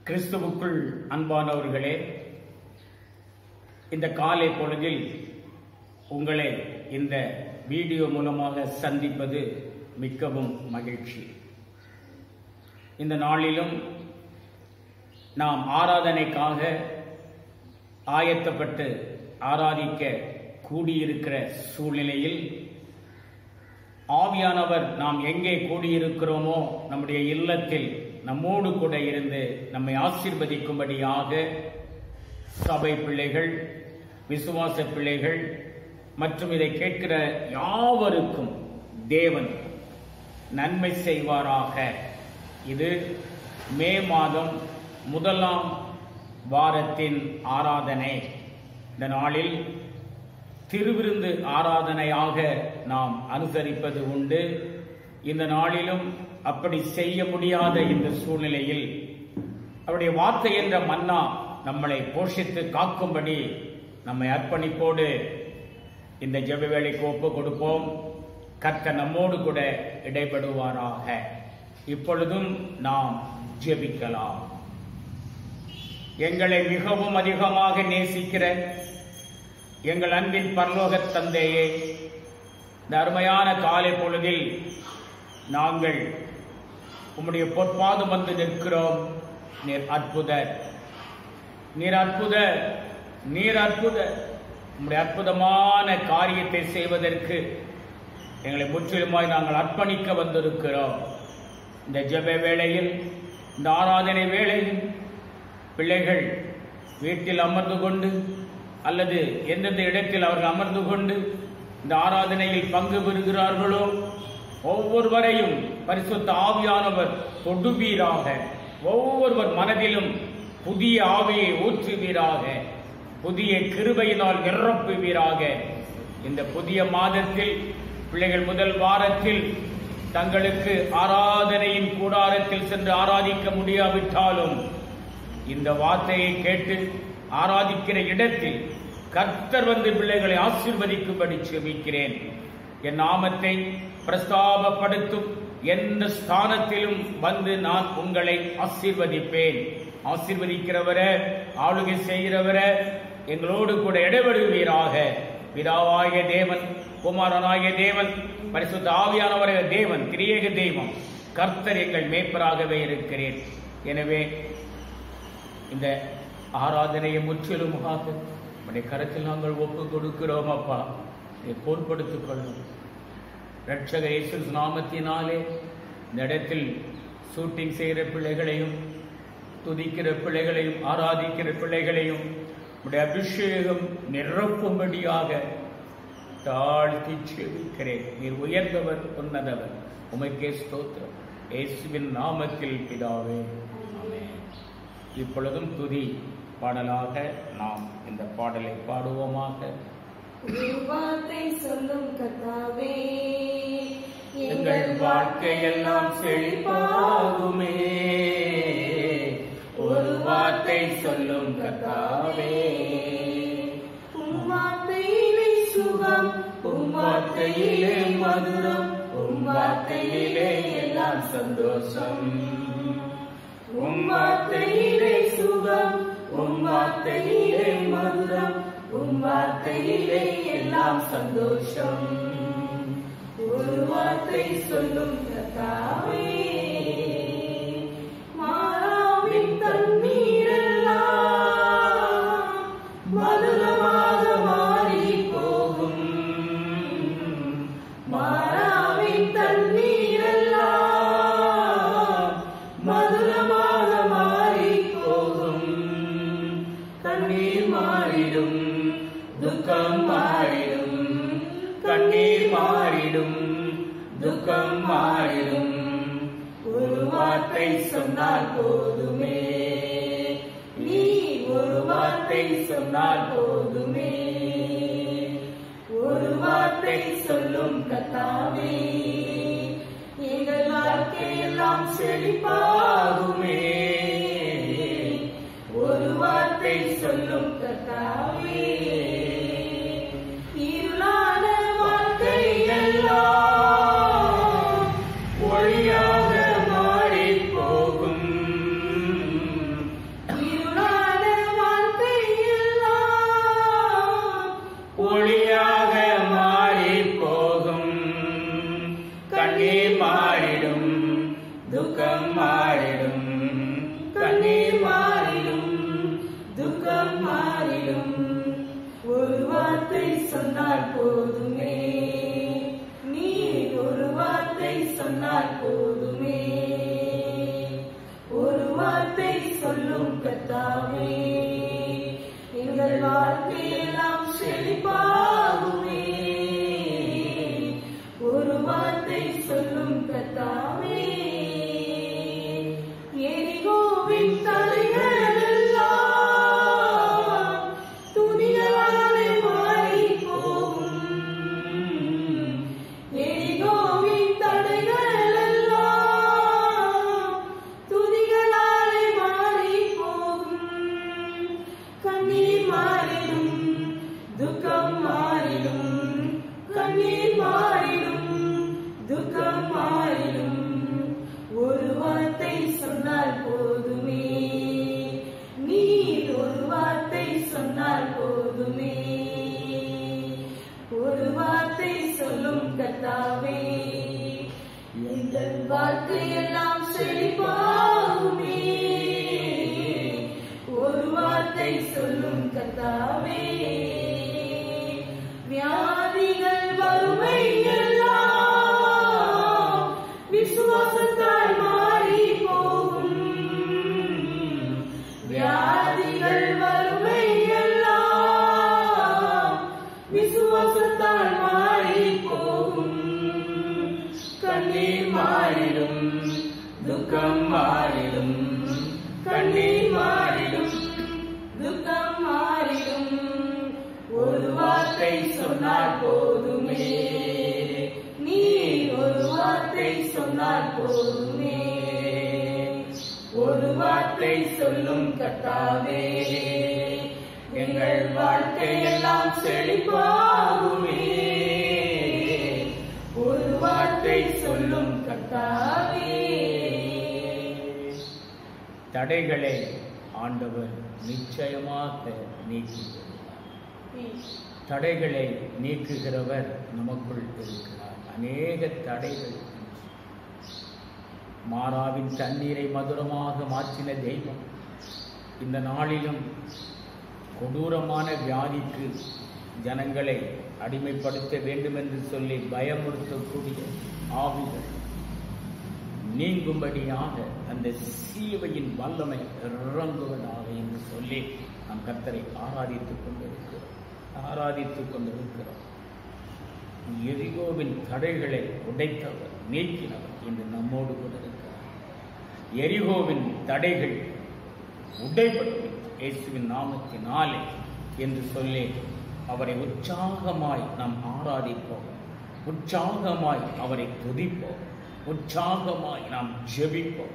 கிறிஸ்துவுக்குள் அன்பானவர்களே, இந்த காலை பொழுதில் உங்களை இந்த வீடியோ மூலமாக சந்திப்பது மிகவும் மகிழ்ச்சி. இந்த நாளிலும் நாம் ஆராதனைக்காக ஆயத்தப்பட்டு ஆராதிக்க கூடியிருக்கிற சூழ்நிலையில் ஆவியானவர் நாம் எங்கே கூடியிருக்கிறோமோ நம்முடைய இல்லத்தில் நம்மோடு கூட இருந்து நம்மை ஆசீர்வதிக்கும்படியாக சபை பிள்ளைகள், விசுவாச பிள்ளைகள் மற்றும் இதை கேட்கிற யாவருக்கும் தேவன் நன்மை செய்வாராக. இது மே மாதம் 1ஆம் வாரத்தின் ஆராதனை. இந்த நாளில் திருவிருந்து ஆராதனையாக நாம் அனுசரிப்பது உண்டு. இந்த நாளிலும் அப்படி செய்ய முடியாத இந்த சூழ்நிலையில் அவருடைய வார்த்தை என்ற மன்னா நம்மளை போஷித்து காக்கும்படி நம்மை அர்ப்பணிப்போடு இந்த ஜெப வேளைக்கு ஒப்பு கொடுப்போம். கர்த்தர் நம்மோடு கூட இடைபடுவாராக. இப்பொழுதும் நாம் ஜெபிக்கலாம். எங்களை மிகவும் அதிகமாக நேசிக்கிற எங்கள் அன்பின் பரலோக தந்தையே, இந்த அருமையான காலை பொழுதில் நாங்கள் உம்முடைய பொற்பாதம் வந்து நிற்கிறோம். நீர் அற்புதர், நீர் அற்புதர், நீர் அற்புதர். உம்முடைய அற்புதமான காரியத்தை செய்வதற்கு எங்களை முற்றிலுமாய் நாங்கள் அர்ப்பணிக்க வந்திருக்கிறோம். இந்த ஜெப வேளையில், இந்த ஆராதனை வேளையில் பிள்ளைகள் வீட்டில் அமர்ந்து கொண்டு அல்லது எந்தெந்த இடத்தில் அவர்கள் அமர்ந்து கொண்டு இந்த ஆராதனையில் பங்கு பெறுகிறார்களோ ஒவ்வொருவரையும் பரிசுத்த ஆவியானவர் தொடுவீராக. ஒவ்வொருவர் மனதிலும் புதிய ஆவியை ஊற்றுவீராக, புதிய கிருபையினால் நிரப்புவீராக. இந்த புதிய மாதத்தில் பிள்ளைகள் முதல் வாரத்தில் தங்களுக்கு ஆராதனையின் கூடாரத்தில் சென்று ஆராதிக்க முடியாவிட்டாலும் இந்த வார்த்தையை கேட்டு ஆராதிக்கிற இடத்தில் கர்த்தர் வந்து பிள்ளைகளை ஆசீர்வதிக்கும்படி செபிக்கிறேன். என் நாமத்தை பிரஸ்தாபப்படுத்தும் எந்த ஸ்தானத்திலும் வந்து நான் உங்களை ஆசீர்வதிப்பேன். ஆசீர்வதிக்கிறவர, ஆளுகை செய்கிறவர எங்களோடு கூட இடைபடுவீராக. பிதாவாகிய தேவன், குமாரனாகிய தேவன், பரிசுத்த ஆவியானவராகிய தேவன், திரியேக தெய்வம் கர்த்தர் எங்கள் மேய்ப்பராகவே இருக்கிறேன். எனவே இந்த ஆராதனையை முற்றிலுமாக உடைய கரத்தில் நாங்கள் ஒப்பு கொடுக்கிறோம். அப்பா, இதை பொறுப்படுத்திக் கொள்ளும். ரட்சகர் இயேசு நாமத்தினாலே இந்த இடத்தில் ஷூட்டிங் செய்கிற பிள்ளைகளையும், துதிக்கிற பிள்ளைகளையும், ஆராதிக்கிற பிள்ளைகளையும் உடைய அபிஷேகம் நிரப்பும்படியாக தாழ்த்தி செபிக்கிறேன். நீர் உயர்ந்தவர், உன்னதவர். உமைக்கே ஸ்தோத்திரம். இயேசுவின் நாமத்தில் பிதாவே, ஆமென். இப்பொழுதும் துதி பாடலாக நாம் இந்த பாடலை பாடுவோமாக. வார்த்தை சொல்லும் கர்த்தாவே, எங்கள் வாழ்க்கையெல்லாம் செழிப்பாகுமே. ஒரு வார்த்தை சொல்லும் கர்த்தாவே, உம் வார்த்தையிலே சுகம், உம் வார்த்தையிலே மதுரம், உம் வார்த்தையிலே எல்லாம் சந்தோஷம். உம் வார்த்தையிலே சுகம், உம் வார்த்தையிலே மதுரம், உம் வார்த்தையிலே எல்லாம் சந்தோஷம். ஒரு வார்த்தை சொல்லும் கர்த்தாவே, மாறாவின் தண்ணீரெல்லாம் மதுரமாக மாறி போகும். மாறாவின் தண்ணீரெல்லாம் மதுரமாக மாறி போகும். கண்ணீர் மாறிடும், துக்கம் மாறிடும். கண்ணீர் மாறிடும், துக்கம் மாறிடும். ஒரு வார்த்தை சொன்னால் போதுமே. நீ ஒரு வார்த்தை சொன்னால் போதுமே. ஒரு வார்த்தை சொல்லும் கர்த்தாவே, எங்கள் வாழ்க்கையெல்லாம் செழிப்பாகுமே. ஒரு வார்த்தை சொல்லும் கர்த்தாவே, இருளான வாழ்க்கையெல்லாம் ஒளியாக மாறி போகும். மாறிடும், கண்ணீர் மாறிடும், துக்கம் மாறிடும். ஒரு வார்த்தை சொன்னால் போதுமே, நீ ஒரு வார்த்தை சொன்னால் போதுமே. ஒரு வார்த்தை சொல்லும் கர்த்தாவே, எங்கள் வாழ்க்கையெல்லாம் செழிப்பாகுமே. ஒரு வார்த்தை சொல்லும் கர்த்தாவே, எரிகோவின் தடைகள் எல்லாம் துதிகளாலே மாறி போகும். எரிகோவின் தடைகள் எல்லாம் துதிகளாலே மாறி போகும். கண்ணீர் மாறிடும், துக்கம் மாறிடும், கண்ணீர் மாறிடும், துக்கம் மாறிடும். ஒரு வார்த்தை சொன்னால் போதுமே, நீர் ஒரு வார்த்தை சொன்னால் போதுமே. ஒரு வார்த்தை சொல்லும் கர்த்தாவே, எங்கள் வாழ்க்கையெல்லாம் செழிப்பாகுமே. ஒரு வார்த்தை சொல்லும் கர்த்தாவே, வியாதிகள் வறுமை எல்லாம் விசுவாசத்தால் மாறி போகும். வியாதிகள் வறுமை எல்லாம் விசுவாசத்தால் மாறி போகும். கண்ணீர் மாறிடும், துக்கம் மாறிடும், கண்ணீர் மாறிடும், துக்கம் மாறிடும். ஒரு வார்த்தை சொன்னால் போதுமே, நீ ஒரு வார்த்தை சொன்னால் போதுமே. ஒரு வார்த்தை சொல்லும் கர்த்தாவே, எங்கள் வாழ்க்கையெல்லாம் செழிப்பாகுமே. ஒரு வார்த்தை சொல்லும் கர்த்தாவே. தடைகளை ஆண்டவர் நிச்சயமாக நீக்குகிறார். தடைகளை நீக்குகிறவர் நமக்குள் இருக்கிறார். அநேக தடைகள், மாறாவின் தண்ணீரை மதுரமாக மாற்றின தெய்வம் இந்த நாளிலும் கொடூரமான வியாதிக்கு ஜனங்களை அடிமைப்படுத்த வேண்டும் என்று சொல்லி பயமுறுத்தக்கூடிய ஆவிகள் நீங்கும்படியாக அந்த சீவையின் வல்லமை இறங்குவதாக என்று சொல்லி நாம் கர்த்தரை ஆராதித்துக் கொண்டிருக்கிறோம். எரிகோவின் தடைகளை உடைத்தவர், நீக்கினவர் என்று நம்மோடு கூட இருக்கிறார். எரிகோவின் தடைகள் உடைபடும் இயேசுவின் நாமத்தினாலே என்று சொல்லி அவரை உற்சாகமாய் நாம் ஆராதிப்போம், உற்சாகமாய் அவரை துதிப்போம், உற்சாகமாய் நாம் ஜெபிப்போம்.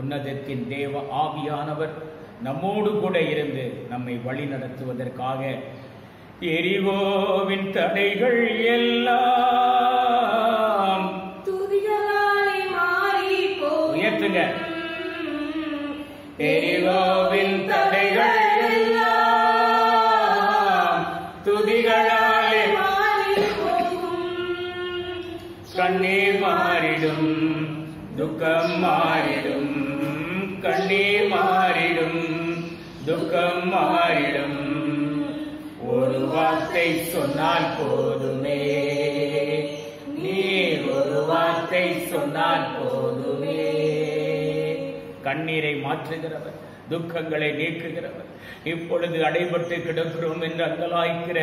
உன்னதத்தின் தேவ ஆவியானவர் நம்மோடு கூட இருந்து நம்மை வழி நடத்துவதற்காக எரிகோவின் தடைகள் எல்லாம் துதிகளாலே மாறி போகும். உயர்த்துங்க. எரிகோவின் தடைகள் எல்லாம் துதிகளாலே மாறி போகும். கண்ணீர் மாறிடும், துக்கம் மாறிடும், கண்ணீர் மாறிடும், துக்கம் மாறிடும். ஒரு வார்த்தை சொன்னால் போதுமே, நீர் ஒரு வார்த்தை சொன்னால் போதுமே. கண்ணீரை மாற்றுகிறவர், துக்கங்களை நீக்குகிறவர். இப்பொழுது அடைபட்டு கிடக்கிறோம் என்று அங்கலாய்க்கிற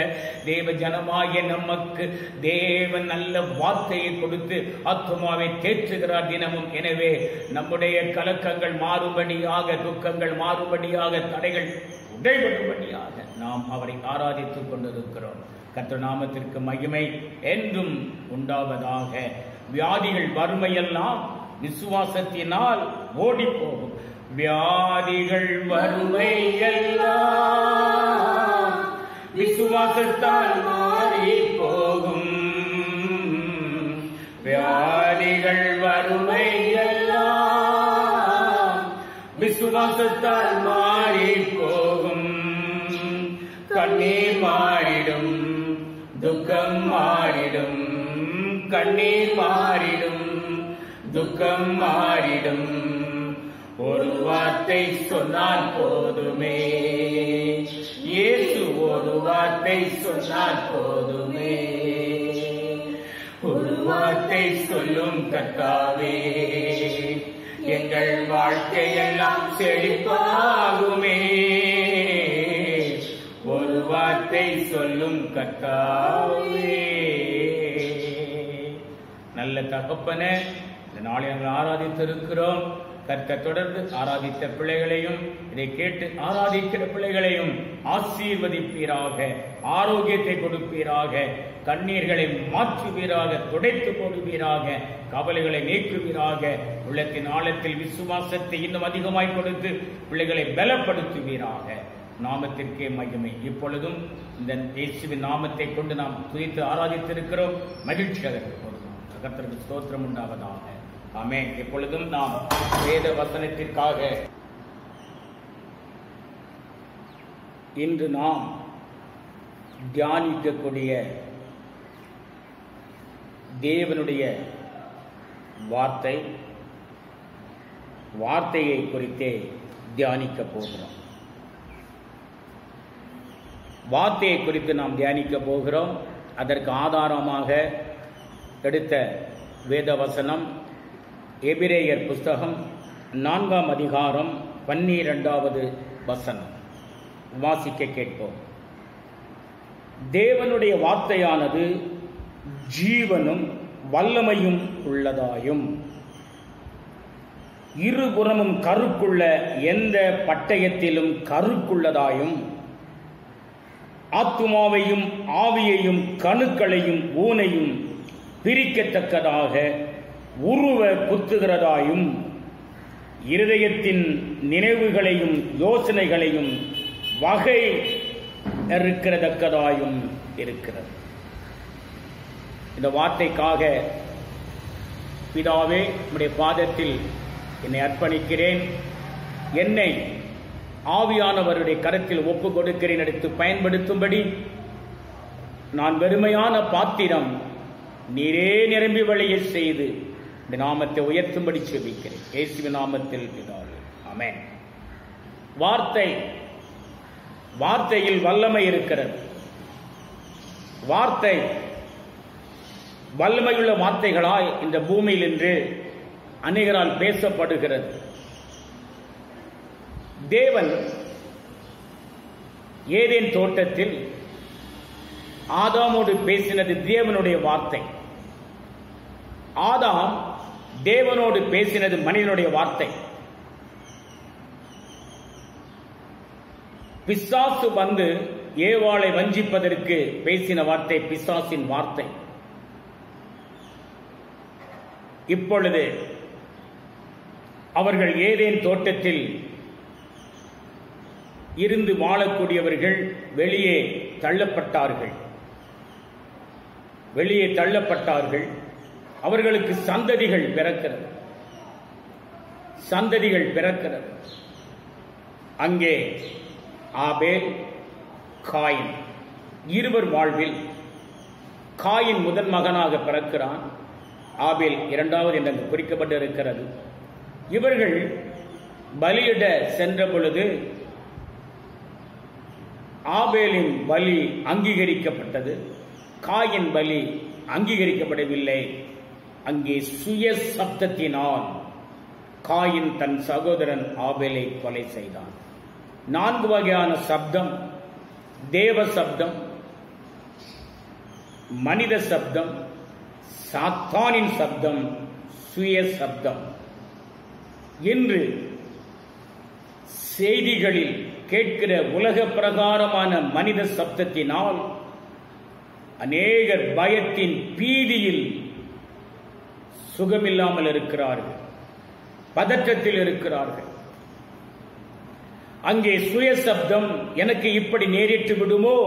தேவ ஜனமாகிய நமக்கு தேவன் நல்ல வார்த்தையை கொடுத்து ஆத்துமாவை தேற்றுகிறார் தினமும். எனவே நம்முடைய கலக்கங்கள் மாறும்படியாக, துக்கங்கள் மாறும்படியாக, தடைகள் உடைபடும்படியாக நாம் அவரை ஆராதித்துக் கொண்டிருக்கிறோம். கர்த்தர் நாமத்திற்கு மகிமை என்றும் உண்டாவதாக. வியாதிகள் வறுமையெல்லாம் விசுவாசத்தினால் ஓடி போகும். வியாதிகள் வறுமை எல்லாம் விசுவாசத்தால் மாறி போகும். வியாதிகள் வறுமை எல்லாம் விசுவாசத்தால் மாறி போகும். கண்ணீர் மாறிடும், துக்கம் மாறிடும், கண்ணீர் மாறிடும், துக்கம் மாறிடும். வார்த்தை சொன்னால் போதுமே, இயேசு ஒரு வார்த்தை சொன்னால் போதுமே. ஒரு வார்த்தை சொல்லும் கர்த்தாவே, எங்கள் வாழ்க்கையெல்லாம் செழிப்பாகுமே. ஒரு வார்த்தை சொல்லும் கர்த்தாவே. நல்ல தகப்பனே, இந்த நாளை நாங்கள் ஆராதித்திருக்கிறோம். கர்த்தர் தொடர்ந்து ஆராதித்த பிள்ளைகளையும் இதை கேட்டு ஆராதிக்கிற பிள்ளைகளையும் ஆசீர்வதிப்பீராக, ஆரோக்கியத்தை கொடுப்பீராக, கண்ணீர்களை மாற்றுவீராக, துடைத்து போடுவீராக, கவலைகளை நீக்குவீராக. உள்ளத்தின் ஆழத்தில் விசுவாசத்தை இன்னும் அதிகமாய் கொடுத்து பிள்ளைகளை பலப்படுத்துவீராக. நாமத்திற்கே மகிமை. இப்பொழுதும் இந்த இயேசுவின் நாமத்தை கொண்டு நாம் துதித்து ஆராதித்திருக்கிறோம். மகிழ்ச்சியாக கர்த்தருக்கு ஸ்தோத்திரம் உண்டாவதாக. ஆமென். இப்பொழுதும் நாம் வேத வசனத்திற்காக இன்று நாம் தியானிக்கக்கூடிய தேவனுடைய வார்த்தையை குறித்தே தியானிக்க போகிறோம். வார்த்தையை குறித்து நாம் தியானிக்க போகிறோம். அதற்கு ஆதாரமாக எடுத்த வேதவசனம் எபிரேயர் புஸ்தகம் 4ஆம் அதிகாரம் 12வது வசனம். வாசிக்க கேட்போம். தேவனுடைய வார்த்தையானது ஜீவனும் வல்லமையும் உள்ளதாயும், இருபுறமும் கருக்குள்ள எந்த பட்டயத்திலும் கருக்குள்ளதாயும், ஆத்துமாவையும் ஆவியையும் கணுக்களையும் ஊனையும் பிரிக்கத்தக்கதாக உருவ குத்துகிறதாயும், இருதயத்தின் நினைவுகளையும் யோசனைகளையும் வகை இருக்கிறதக்கதாயும் இருக்கிறது. இந்த வார்த்தைக்காக பிதாவே, உம்முடைய பாதத்தில் என்னை அர்ப்பணிக்கிறேன். என்னை ஆவியானவருடைய கரத்தில் ஒப்பு கொடுக்கிறேன். எடுத்து பயன்படுத்தும்படி நான் வெறுமையான பாத்திரம், நீரே நிரம்பி வழிய செய்து இந்த நாமத்தை உயர்த்தும்படி செபிக்கிறேன். இயேசுவின் நாமத்தில் பிதாவே, ஆமென். வார்த்தையில் வல்லமை இருக்கிறது. வார்த்தை வல்லமையுள்ள வார்த்தைகளாய் இந்த பூமியில் இன்று அநேகரால் பேசப்படுகிறது. தேவன் ஏதேன் தோட்டத்தில் ஆதாமோடு பேசினது தேவனுடைய வார்த்தை. ஆதாம் தேவனோடு பேசினது மனிதனுடைய வார்த்தை. பிசாசு வந்து ஏவாளை வஞ்சிப்பதற்கு பேசின வார்த்தை பிசாசின் வார்த்தை. இப்பொழுது அவர்கள் ஏதேன் தோட்டத்தில் இருந்து வாழக்கூடியவர்கள் வெளியே தள்ளப்பட்டார்கள். அவர்களுக்கு சந்ததிகள் பிறக்கிறது. அங்கே ஆபேல், காயின் இருவர் வாழ்வில் காயின் முதல் மகனாக பிறக்கிறான். ஆபேல் இரண்டாவது என்று குறிக்கப்பட்டு இருக்கிறது. இவர்கள் பலியிட சென்ற பொழுது ஆபேலின் பலி அங்கீகரிக்கப்பட்டது, காயின் பலி அங்கீகரிக்கப்படவில்லை. அங்கே சுய சப்தத்தினால் காயின் தன் சகோதரன் ஆபேலை கொலை செய்தான். 4 வகையான சப்தம்: தேவ சப்தம், மனித சப்தம், சாத்தானின் சப்தம், சுய சப்தம் என்று செய்திகளில் கேட்கிற உலக பிரகாரமான மனித சப்தத்தினால் அநேகர் பயத்தின் பீதியில் சுகமில்லாமல் இருக்கிறார்கள், பதற்றத்தில் இருக்கிறார்கள். அங்கே சுய சப்தம் எனக்கு இப்படி நேரிட்டு விடுமோ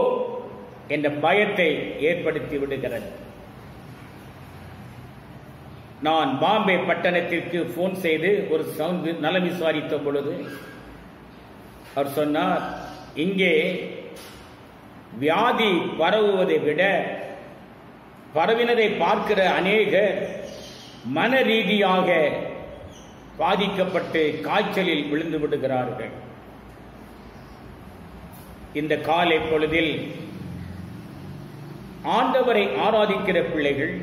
என்ற பயத்தை ஏற்படுத்தி விடுகிறது. நான் பாம்பே பட்டணத்திற்கு போன் செய்து ஒரு நலம் விசாரித்த பொழுது அவர் சொன்னார், இங்கே வியாதி பரவுவதை விட பரவினதை பார்க்கிற அநேகர் மன ரீதியாக பாதிக்கப்பட்டு காய்ச்சலில் விழுந்து விடுகிறார்கள். இந்த காலை பொழுதில் ஆண்டவரை ஆராதிக்கிற பிள்ளைகள்,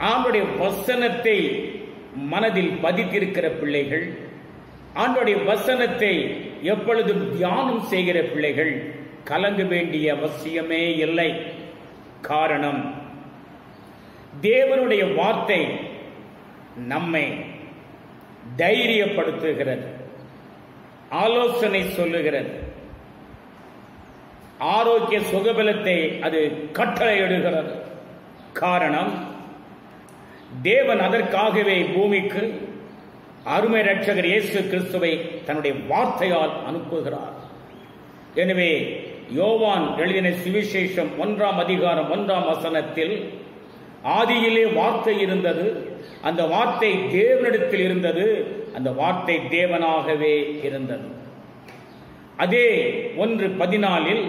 ஆண்டவருடைய வசனத்தை மனதில் பதித்திருக்கிற பிள்ளைகள், ஆண்டவருடைய வசனத்தை எப்பொழுதும் தியானம் செய்கிற பிள்ளைகள் கலங்க வேண்டிய அவசியமே இல்லை. காரணம், தேவனுடைய வார்த்தை நம்மை தைரியப்படுத்துகிறது, ஆலோசனை சொல்லுகிறது, ஆரோக்கிய சுகபலத்தை அது கட்டளையிடுகிறது. காரணம், தேவன் அதற்காகவே பூமிக்கு அருமை இரட்சகர் இயேசு கிறிஸ்துவை தன்னுடைய வார்த்தையால் அனுப்புகிறார். எனவே யோவான் எழுதின சுவிசேஷம் 1ஆம் அதிகாரம் 1ஆம் வசனத்தில், ஆதியிலே வார்த்தை இருந்தது, அந்த வார்த்தை தேவனிடத்தில் இருந்தது, அந்த வார்த்தை தேவனாகவே இருந்தது. அதே 1:14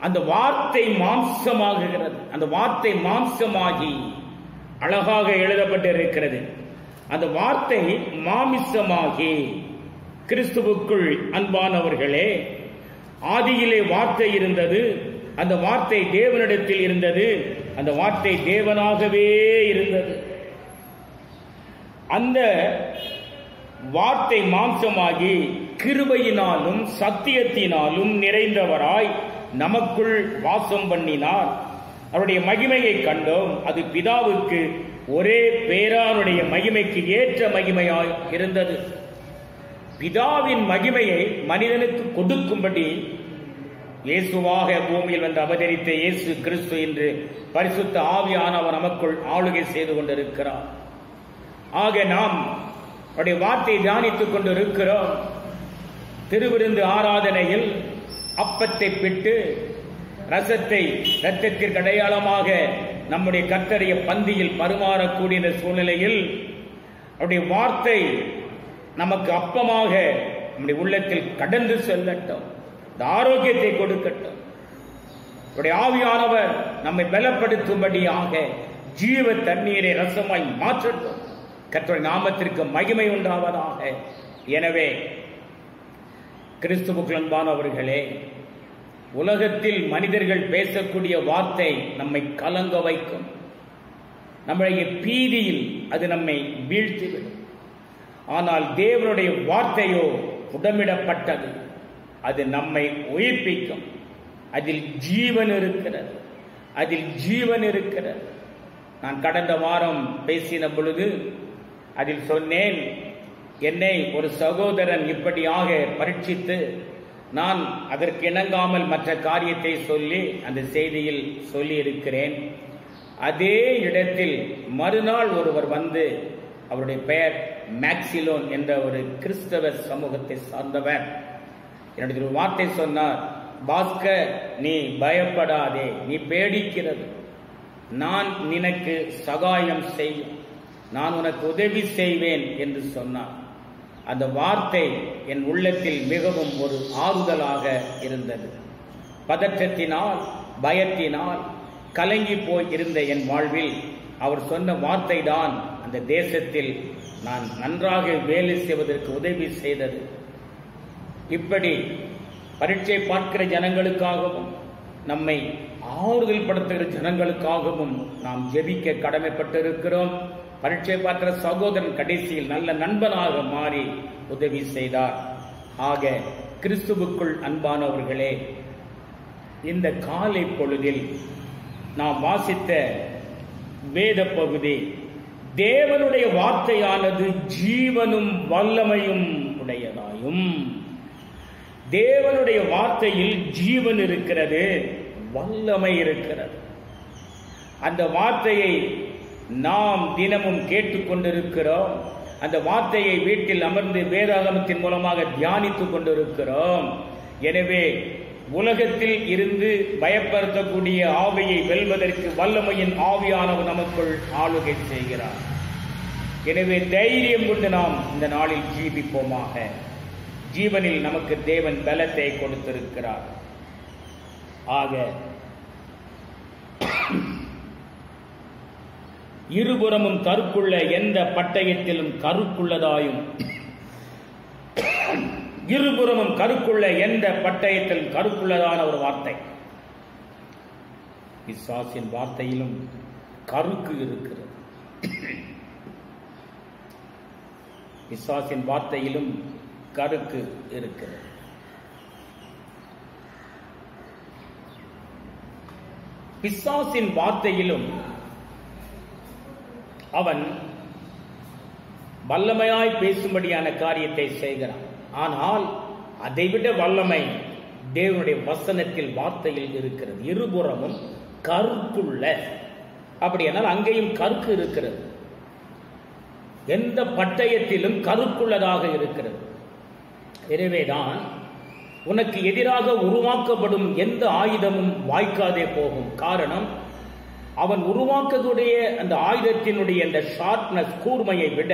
அந்த வார்த்தை மாம்சமாகுகிறது. அந்த வார்த்தை மாம்சமாகி, அழகாக எழுதப்பட்டிருக்கிறது, அந்த வார்த்தை மாமிசமாகி. கிறிஸ்துவுக்குள் அன்பானவர்களே, ஆதியிலே வார்த்தை இருந்தது, அந்த வார்த்தை தேவனிடத்தில் இருந்தது, அந்த வார்த்தை தேவனாகவே இருந்தது. அந்த வார்த்தை மாம்சமாகி கிருபையினாலும் சத்தியத்தினாலும் நிறைந்தவராய் நமக்குள் வாசம் பண்ணினார். அவருடைய மகிமையை கண்டோம். அது பிதாவுக்கு ஒரே பேரானுடைய மகிமைக்கு ஏற்ற மகிமையாய் இருந்தது. பிதாவின் மகிமையை மனிதனுக்கு கொடுக்கும்படி இயேசுவாக பூமியில் வந்து அவதரித்த இயேசு கிறிஸ்து என்று பரிசுத்த ஆவியானவர் நமக்குள் ஆளுகை செய்து கொண்டிருக்கிறார். ஆக நாம் அவருடைய வார்த்தையை தியானித்துக் கொண்டிருக்கிறோம். திருவிருந்து ஆராதனையில் அப்பத்தை பிட்டு ரசத்தை இரத்தத்திற்கு அடையாளமாக நம்முடைய கர்த்தருடைய பந்தியில் பரிமாறக்கூடிய சூழ்நிலையில் அவருடைய வார்த்தை நமக்கு அப்பமாக நம்முடைய உள்ளத்தில் கடந்து செல்லட்டும், இந்த ஆரோக்கியத்தை கொடுக்கட்டும். அவருடைய ஆவியானவர் நம்மை பலப்படுத்தும்படியாக ஜீவ தண்ணீரை ரசமாய் மாற்றட்டும். கர்த்தருடைய நாமத்திற்கு மகிமை உண்டாவதாக. எனவே கிறிஸ்துவுக்குள் அன்பானவர்களே, உலகத்தில் மனிதர்கள் பேசக்கூடிய வார்த்தை நம்மை கலங்க வைக்கும். நம்முடைய பீதியில் அது நம்மை வீழ்த்திவிடும். ஆனால் தேவனுடைய வார்த்தையோ உடமிடப்பட்டது, அது நம்மை உயிர்ப்பிக்கும். அதில் ஜீவன் இருக்கிறது, அதில் ஜீவன் இருக்கிறது. நான் கடந்த வாரம் பேசின பொழுது அதில் சொன்னேன், என்னை ஒரு சகோதரன் இப்படியாக பரீட்சித்து நான் அதற்கு இணங்காமல் மற்ற காரியத்தை சொல்லி அந்த செய்தியில் சொல்லி இருக்கிறேன். அதே இடத்தில் மறுநாள் ஒருவர் வந்து, அவருடைய பெயர் மேக்சிலோன் என்ற ஒரு கிறிஸ்தவ சமூகத்தை சார்ந்தவர், என்னுடைய ஒரு வார்த்தை சொன்னார், பாஸ்கர் நீ பயப்படாதே, நீ பேடிக்கிறது, நான் நினக்கு சகாயம் செய்வேன், நான் உனக்கு உதவி செய்வேன் என்று சொன்னார். அந்த வார்த்தை என் உள்ளத்தில் மிகவும் ஒரு ஆறுதலாக இருந்தது. பதற்றத்தினால் பயத்தினால் கலங்கி போய் இருந்த என் வாழ்வில் அவர் சொன்ன வார்த்தை தான் அந்த தேசத்தில் நான் நன்றாக வேலை செய்வதற்கு உதவி செய்தது. இப்படி பரீட்சை பார்க்கிற ஜனங்களுக்காகவும் நம்மை ஆறுதல் படுத்துகிற ஜனங்களுக்காகவும் நாம் ஜெபிக்க கடமைப்பட்டிருக்கிறோம். பரீட்சை பார்க்கிற சகோதரன் கடைசியில் நல்ல நண்பனாக மாறி உதவி செய்தார். ஆக கிறிஸ்துவுக்குள் அன்பானவர்களே, இந்த காலை பொழுதில் நாம் வாசித்த வேத பகுதி, தேவனுடைய வார்த்தையானது ஜீவனும் வல்லமையும் உடையதாயும், தேவனுடைய வார்த்தையில் ஜீவன் இருக்கிறது, வல்லமை இருக்கிறது. அந்த வார்த்தையை நாம் தினமும் கேட்டுக்கொண்டிருக்கிறோம். அந்த வார்த்தையை வீட்டில் அமர்ந்து வேதாகமத்தின் மூலமாக தியானித்துக் கொண்டிருக்கிறோம். எனவே உலகத்தில் இருந்து பயப்படுத்தக்கூடிய ஆவியை வெல்வதற்கு வல்லமையின் ஆவியானவர் நமக்குள் ஆளுகை செய்கிறார். எனவே தைரியம் கொண்டு நாம் இந்த நாளில் ஜீவிப்போமாக. ஜீவனில் நமக்கு தேவன் பலத்தை கொடுத்திருக்கிறார். ஆக இருபுறமும் கருக்குள்ள எந்த பட்டயத்திலும் கருக்குள்ளதாயும், இருபுறமும் கருக்குள்ள எந்த பட்டயத்திலும் கருக்குள்ளதான ஒரு வார்த்தை. பிசாசின் வார்த்தையிலும் கருக்கு இருக்கிறது. பிசாசின் வார்த்தையிலும் கருக்கு இருக்கிறது. பிசாசின் வார்த்தையிலும் அவன் வல்லமையாய் பேசும்படியான காரியத்தை செய்கிறான். ஆனால் அதைவிட வல்லமை தேவனுடைய வசனத்தில், வார்த்தையில் இருக்கிறது. இருபுறமும் கருக்குள்ள, அப்படியானால் அங்கேயும் கருக்கு இருக்கிறது. எந்த பட்டயத்திலும் கருக்குள்ளதாக இருக்கிறது. எனவேதான் உனக்கு எதிராக உருவாக்கப்படும் எந்த ஆயுதமும் வாய்க்காதே போகும். காரணம், அவன் உருவாக்கக்கூடிய அந்த ஆயுதத்தினுடைய அந்த ஷார்ப்னஸ், கூர்மையை விட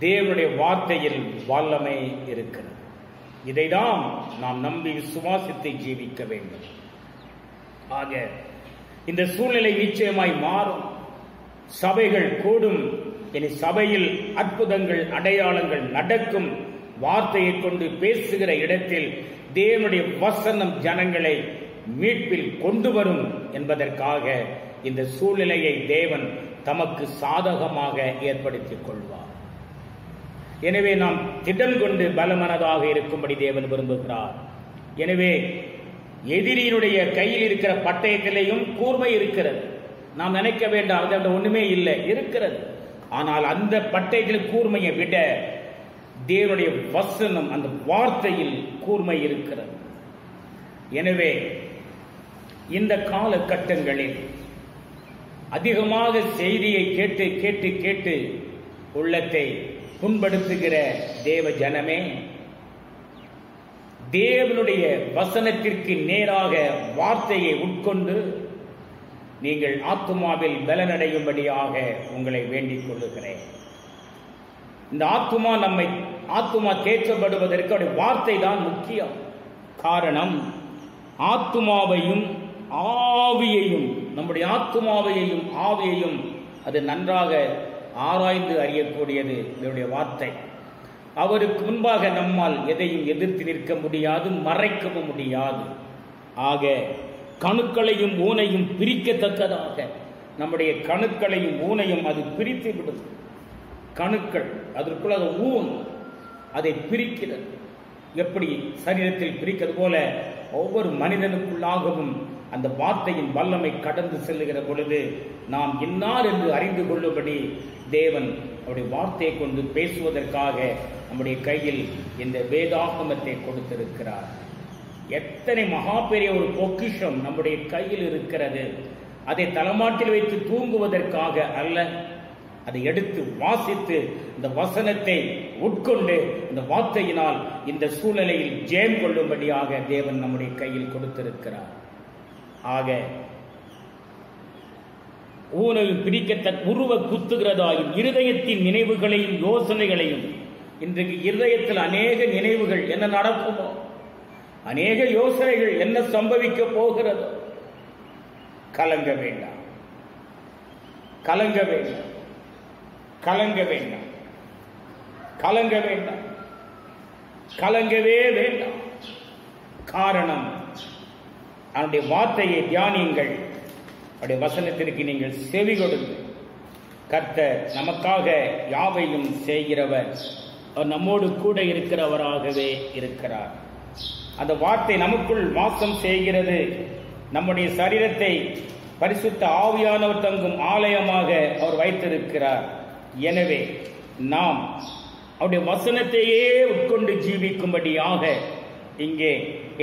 தேவனுடைய வார்த்தையில் வல்லமை இருக்கிறது. இதைதான் நாம் நம்பி விசுவாசித்து ஜீவிக்க வேண்டும். ஆக இந்த சூழ்நிலை நிச்சயமாய் மாறும். சபைகள் கூடும். இனி சபையில் அற்புதங்கள், அடையாளங்கள் நடக்கும். வார்த்தையை கொண்டு பேசுகிற இடத்தில் தேவனுடைய வசனம் ஜனங்களை மீட்பில் கொண்டு வரும் என்பதற்காக இந்த சூழ்நிலையை தேவன் தமக்கு சாதகமாக ஏற்படுத்திக் கொள்வார். எனவே நாம் திடம் கொண்டு பலமனதாக இருக்கும்படி தேவன் விரும்புகிறார். எனவே எதிரியினுடைய கையில் இருக்கிற பட்டயத்திலேயும் கூர்மை இருக்கிறது. நாம் நினைக்க வேண்டாம் அது ஒண்ணுமே இல்லை, இருக்கிறது. ஆனால் அந்த பட்டயத்தில் கூர்மையை விட தேவனுடைய வசனம், அந்த வார்த்தையில் கூர்மை இருக்கிறது. எனவே இந்த காலகட்டங்களில் அதிகமாக செய்தியை கேட்டு கேட்டு கேட்டு உள்ளத்தை புண்படுத்துகிற தேவ ஜனமே, தேவனுடைய வசனத்திற்கு நேராக வார்த்தையை உட்கொண்டு நீங்கள் ஆத்துமாவில் பலனடையும்படியாக உங்களை வேண்டிக் கொள்ளுகிறேன். இந்த ஆத்துமா தேற்றப்படுவதற்கு அவருடைய வார்த்தை தான் முக்கியம். காரணம், ஆத்துமாவையும் ஆவியையும், நம்முடைய ஆத்துமாவையும் ஆவியையும் அது நன்றாக ஆராய்ந்து அறியக்கூடியது இவருடைய வார்த்தை. அவருக்கு முன்பாக நம்மால் எதையும் எதிர்த்து நிற்க முடியாது, மறைக்கவும் முடியாது. ஆக கணுக்களையும் ஊனையும் பிரிக்கத்தக்கதாக நம்முடைய கணுக்களையும் ஊனையும் அது பிரித்து விடும். கணுக்கள் அதற்குள்ள ஊன் அதை பிரிக்கிறது. எப்படி சரீரத்தில் பிரிக்கிறது போல ஒவ்வொரு மனிதனுக்குள்ளாகவும் அந்த வார்த்தையின் வல்லமை கடந்து செல்லுகிற பொழுது நாம் இன்னார் என்று அறிந்து கொள்ளும்படி தேவன் அவருடைய வார்த்தையை கொண்டு பேசுவதற்காக நம்முடைய கையில் இந்த வேதாகமத்தை கொடுத்திருக்கிறார். எத்தனை மகா பெரிய ஒரு பொக்கிஷம் நம்முடைய கையில் இருக்கிறது. அதை தலைமாட்டில் வைத்து தூங்குவதற்காக அல்ல, அதை எடுத்து வாசித்து இந்த வசனத்தை உட்கொண்டு இந்த வார்த்தையினால் இந்த சூழ்நிலையில் ஜெயம் கொள்ளும்படியாக தேவன் நம்முடைய கையில் கொடுத்திருக்கிறார். ஆக ஊனையும் பிரிக்கத்தக்க உருவ குத்துகிறதாயும் இருதயத்தின் நினைவுகளையும் யோசனைகளையும், இன்றைக்கு இருதயத்தில் அநேக நினைவுகள் என்ன நடக்குமோ, அநேக யோசனைகள் என்ன சம்பவிக்க போகிறதோ, கலங்க வேண்டாம், கலங்க வேண்டாம், கலங்க வேண்டாம், கலங்க வேண்டாம், கலங்கவே வேண்டாம். காரணம், அவனுடைய வார்த்தையை தியானியுங்கள், அவருடைய வசனத்திற்கு நீங்கள் செவி கொடுங்கள். கர்த்தர் நமக்காக யாவையும் செய்கிறவர், அவர் நம்மோடு கூட இருக்கிறவராகவே இருக்கிறார். அந்த வார்த்தை நமக்குள் வாசம் செய்கிறது. நம்முடைய சரீரத்தை பரிசுத்த ஆவியானவர் தங்கும் ஆலயமாக அவர் வைத்திருக்கிறார். எனவே நாம் அவருடைய வசனத்தையே உட்கொண்டு ஜீவிக்கும்படியாக இங்கே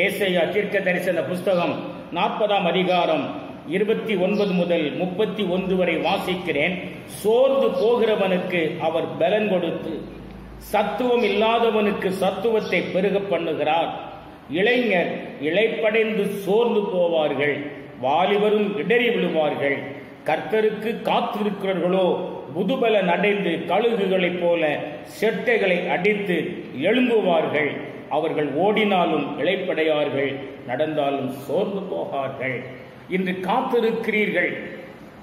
ஏசாயா தீர்க்க தரிசன புஸ்தகம் 40ஆம் அதிகாரம் 29 முதல் 31 வரை வாசிக்கிறேன். சோர்ந்து போகிறவனுக்கு அவர் பலன் கொடுத்து சத்துவம் இல்லாதவனுக்கு சத்துவத்தை பெருக பண்ணுகிறார். இளைஞர் இளைப்படைந்து சோர்ந்து போவார்கள், வாலிபரும் இடறி விழுவார்கள். கர்த்தருக்கு காத்திருக்கிறவர்களோ புதுபலன் அடைந்து கழுகுகளைப் போல செட்டைகளை அடித்து எழும்புவார்கள். அவர்கள் ஓடினாலும் இளைப்படையார்கள், நடந்தாலும் சோர்ந்து போகார்கள். இன்று காத்திருக்கிறீர்கள்,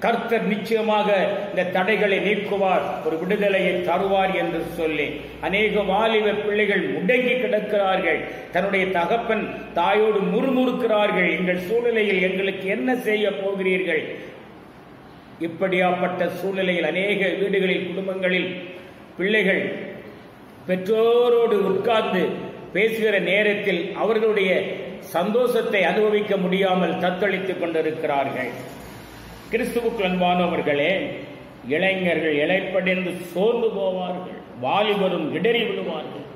கர்த்தர் நிச்சயமாக இந்த தடைகளை நீக்குவார், ஒரு விடுதலையை தருவார் என்று சொல்லி அநேக வாலிப பிள்ளைகள் முடங்கி கிடக்கிறார்கள். தன்னுடைய தகப்பன் தாயோடு முறுமுறுக்கிறார்கள். எங்கள் சூழ்நிலையில் எங்களுக்கு என்ன செய்ய போகிறீர்கள்? இப்படியாப்பட்ட சூழ்நிலையில் அநேக வீடுகளில், குடும்பங்களில் பிள்ளைகள் பெற்றோரோடு உட்கார்ந்து பேசுகிற நேரத்தில் அவர்களுடைய சந்தோஷத்தை அனுபவிக்க முடியாமல் தத்தளித்துக் கொண்டிருக்கிறார்கள். கிறிஸ்துவுக்கு அன்பானவர்களே, இளைஞர்கள் இளைப்படைந்து சோர்ந்து போவார்கள், வாலிபரும் இடறி விடுவார்கள்.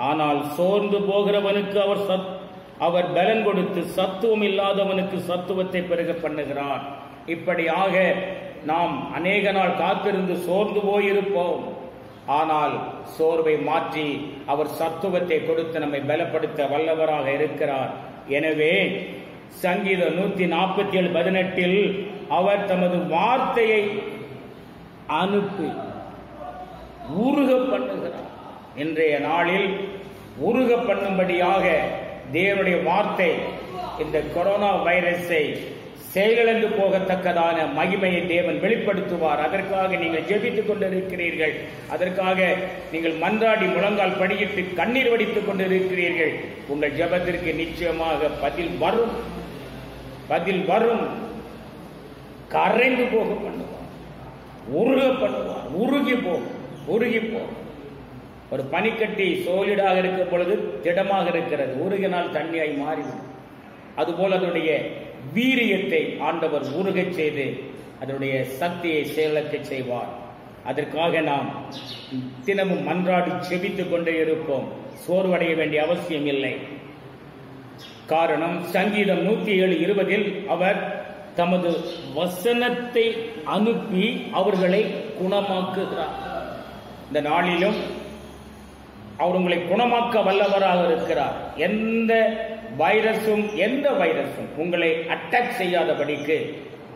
ஆனால் சோர்ந்து போகிறவனுக்கு அவர் பலன் கொடுத்து சத்துவம் இல்லாதவனுக்கு சத்துவத்தை பெருக பண்ணுகிறார். இப்படியாக நாம் அநேக நாள் காத்திருந்து சோர்ந்து போயிருப்போம். ஆனால் சோர்வை மாற்றி அவர் சத்துவத்தை கொடுத்து நம்மை பலப்படுத்த வல்லவராக இருக்கிறார். எனவே சங்கீதம் 147:18 அவர் தமது வார்த்தையை அனுப்பி உருக பண்ணுகிறார். இன்றைய நாளில் உருக பண்ணும்படியாக தேவனுடைய வார்த்தை இந்த கொரோனா வைரஸை செயலிழந்து போகத்தக்கதான மகிமையை தேவன் வெளிப்படுத்துவார். அதற்காக நீங்கள் ஜெபித்துக் கொண்டிருக்கிறீர்கள். அதற்காக நீங்கள் மன்றாடி முழங்கால் படியிட்டு கண்ணீர் வடித்துக் கொண்டிருக்கிறீர்கள். உங்கள் ஜெபத்திற்கு நிச்சயமாக பதில் வரும், பதில் வரும். கரைந்து போக பண்ணுவார், உருக பண்ணுவார், உருகி போகும். ஒரு பனிக்கட்டி சோலிடாக இருக்கும் பொழுது திடமாக இருக்கிறது, உருகினால் தண்ணியாய் மாறிவிடும். அதுபோல் அதனுடைய வீரியத்தை ஆண்டவர் உருகச் செய்து அதனுடைய சக்தியை செயலக்க செய்வார். அதற்காக நாம் தினமும் மன்றாடி செபித்துக் கொண்டே இருப்போம். சோர்வடைய வேண்டிய அவசியம் இல்லை. காரணம் சங்கீதம் 107:20 அவர் தமது வசனத்தை அனுப்பி அவர்களை குணமாக்குகிறார். இந்த நாளிலும் அவர் உங்களை குணமாக்க வல்லவராக இருக்கிறார். எந்த வைரஸும் உங்களை அட்டாக் செய்யாதபடிக்கு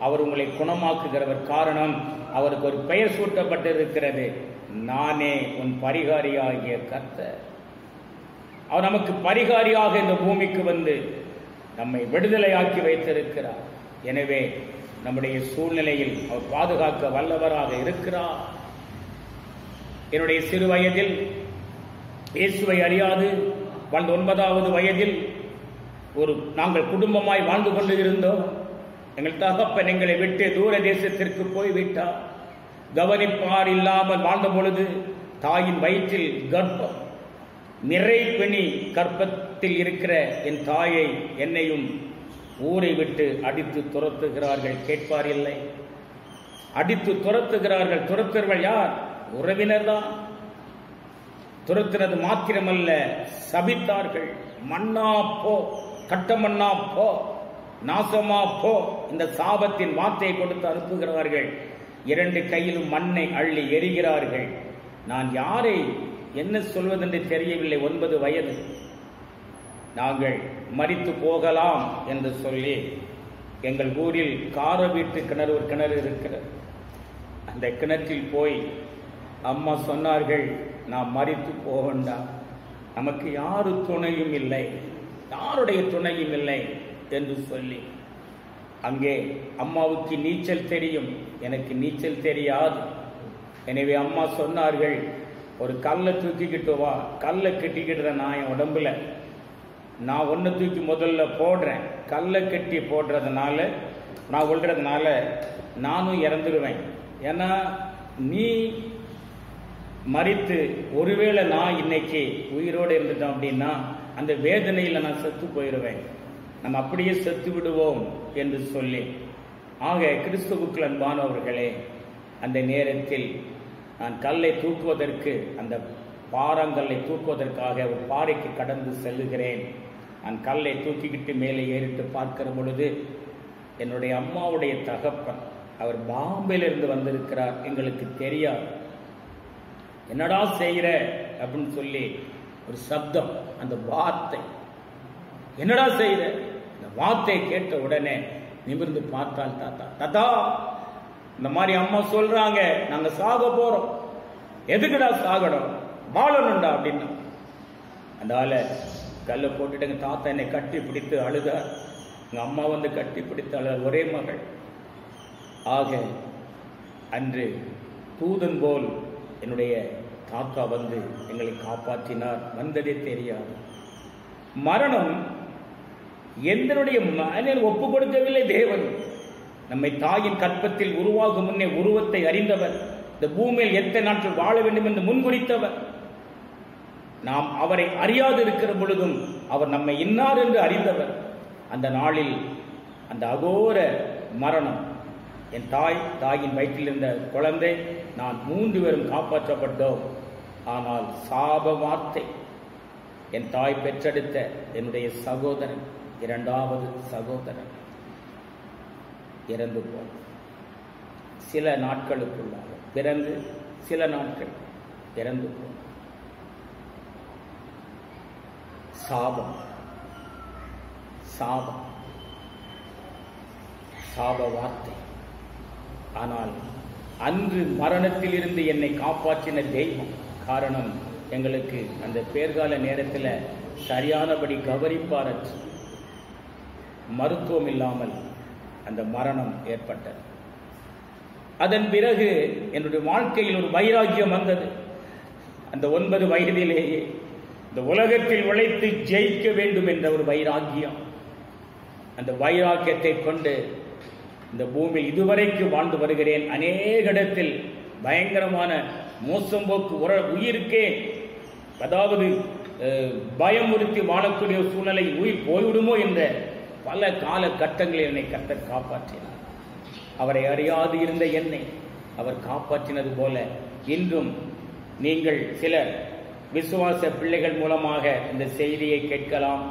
அவர் உங்களை குணமாக்குகிறவர். காரணம், அவருக்கு ஒரு பெயர் சூட்டப்பட்டிருக்கிறது, நானே உன் பரிகாரியாகிய கர்த்தர். அவர் நமக்கு பரிகாரியாக இந்த பூமிக்கு வந்து நம்மை விடுதலையாக்கி வைத்திருக்கிறார். எனவே நம்முடைய சூழ்நிலையில் அவர் பாதுகாக்க வல்லவராக இருக்கிறார். என்னுடைய சிறு வயதில் இயேசுவை அறியாது வாழ்ந்த 9வது வயதில் நாங்கள் குடும்பமாய் வாழ்ந்து கொண்டு இருந்தோம். எங்கள் தகப்பன் எங்களை விட்டு தூர தேசத்திற்கு போய்விட்டார். கவனிப்பார் இல்லாமல் வாழ்ந்த பொழுது தாயின் வயிற்றில் கர்ப்பம், நிறை பெணி கர்ப்பத்தில் இருக்கிற என் தாயை என்னையும் ஊரை விட்டு அடித்து துரத்துகிறார்கள். கேட்பார் இல்லை, அடித்து துரத்துகிறார்கள். துரத்துறவர்கள் யார்? உறவினர் தான். துரத்துறது மாத்திரமல்ல, சபித்தார்கள். மண்ணா போ, கட்டமண்ணா போ, நாசமா போ, இந்த சாபத்தின் வார்த்தையை கொடுத்து அனுப்புகிறார்கள். 2 கையிலும் மண்ணை அள்ளி எரிகிறார்கள். நான் யாரை என்ன சொல்வதென்று தெரியவில்லை. 9 வயது. நாங்கள் மரித்து போகலாம் என்று சொல்லி எங்கள் ஊரில் கார வீட்டு கிணறு, ஒரு கிணறு இருக்கிறது. அந்த கிணற்றில் போய் அம்மா சொன்னார்கள், நாம் மரித்து போக வேண்டாம், நமக்கு யாரு துணையும் இல்லை, யாருடைய துணையும் இல்லை என்று சொல்லி. அங்கே அம்மாவுக்கு நீச்சல் தெரியும், எனக்கு நீச்சல் தெரியாது. எனவே அம்மா சொன்னார்கள், ஒரு கல்லை தூக்கிக்கிட்டு வா. கல்லை கட்டிக்கிட்டு நான் என் உடம்புல நான் ஒன்று தூக்கி முதல்ல போடுறேன். கல்லை கட்டி போடுறதுனால, நான் விழுறதுனால நானும் இறந்துடுவேன். ஏன்னா நீ மரித்து ஒருவேளை நான் இன்னைக்கு உயிரோடு இருந்துட்டோம் அப்படின்னா அந்த வேதனையில் நான் செத்து போயிடுவேன், நம்ம அப்படியே செத்து விடுவோம் என்று சொல்லி. ஆக கிறிஸ்துவுக்குள் அன்பானவர்களே, அந்த நேரத்தில் நான் கல்லை தூக்குவதற்கு, அந்த பாறாங்கல்லை தூக்குவதற்காக ஒரு பாறைக்கு கடந்து செல்லுகிறேன். நான் கல்லை தூக்கிக்கிட்டு மேலே ஏறிட்டு பார்க்கிற பொழுது என்னுடைய அம்மாவுடைய தகப்பன், அவர் பாம்பேலிருந்து வந்திருக்கிறார். எங்களுக்கு தெரியாது. என்னடா செய்கிற அப்படின்னு சொல்லி ஒரு சப்தம், அந்த வார்த்தை, என்னடா செய்கிற, இந்த வார்த்தையை கேட்ட உடனே நிமிர்ந்து பார்த்தால் தாத்தா இந்த மாதிரி அம்மா சொல்றாங்க, நாங்க சாக போறோம், எதுக்குடா சாகணும், வாழணும்டா அப்படின்னா. அதனால கல்லை போட்டுட்டு எங்க தாத்தா என்னை கட்டி பிடித்து அழுதார். எங்க அம்மா வந்து கட்டி பிடித்து அழுதார். ஒரே மகள். ஆக அன்று தூதன் போல் என்னுடைய தாத்தா வந்து எங்களை காப்பாற்றினார். வந்ததே தெரியாது. மரணம் எந்தனுடைய மனிதன் ஒப்பு கொடுக்கவில்லை. தேவன் நம்மை தாயின் கற்பத்தில் உருவாகும் முன்னே உருவத்தை அறிந்தவர். இந்த பூமியில் எத்தனை நாட்கள் வாழ வேண்டும் என்று முன்குறித்தவர். நாம் அவரை அறியாது இருக்கிற பொழுதும் அவர் நம்மை இன்னார் என்று அறிந்தவர். அந்த நாளில் அந்த அகோர மரணம், என் தாயின் வயிற்றில் இருந்த குழந்தை, நான் 3 பேரும் காப்பாற்றப்பட்டோம். ஆனால் சாப வார்த்தை, என் தாய் பெற்றெடுத்த என்னுடைய சகோதரன், 2வது சகோதரன் இறந்து போன சில நாட்களுக்குள்ளாக, பிறந்து சில நாட்கள் இறந்து போன சாபம், சாபம், சாப வார்த்தை. ஆனால் அன்று மரணத்தில் இருந்து என்னை காப்பாற்றின தெய்வம். காரணம், எங்களுக்கு அந்த பேர்கால நேரத்தில் சரியானபடி கவனிப்பாரற்று மருத்துவம் இல்லாமல் அந்த மரணம் ஏற்பட்டது. அதன் பிறகு என்னுடைய வாழ்க்கையில் ஒரு வைராக்கியம் வந்தது. அந்த 9 வயதிலேயே இந்த உலகத்தில் உழைத்து ஜெயிக்க வேண்டும் என்ற ஒரு வைராக்கியம். அந்த வைராக்கியத்தை கொண்டு இந்த பூமியில் இதுவரைக்கு வாழ்ந்து வருகிறேன். அநேக இடத்தில் பயங்கரமான மோசம் போக்கு உயிருக்கே, அதாவது பயமுறுத்தி வாழக்கூடிய சூழ்நிலை, உயிர் போய்விடுமோ என்ற பல காலகட்டங்களில் என்னை கர்த்தர் காப்பாற்றினார். அவரை அறியாது இருந்த என்னை அவர் காப்பாற்றினது போல இன்றும் நீங்கள் சிலர் விசுவாச பிள்ளைகள் மூலமாக இந்த செய்தியை கேட்கலாம்.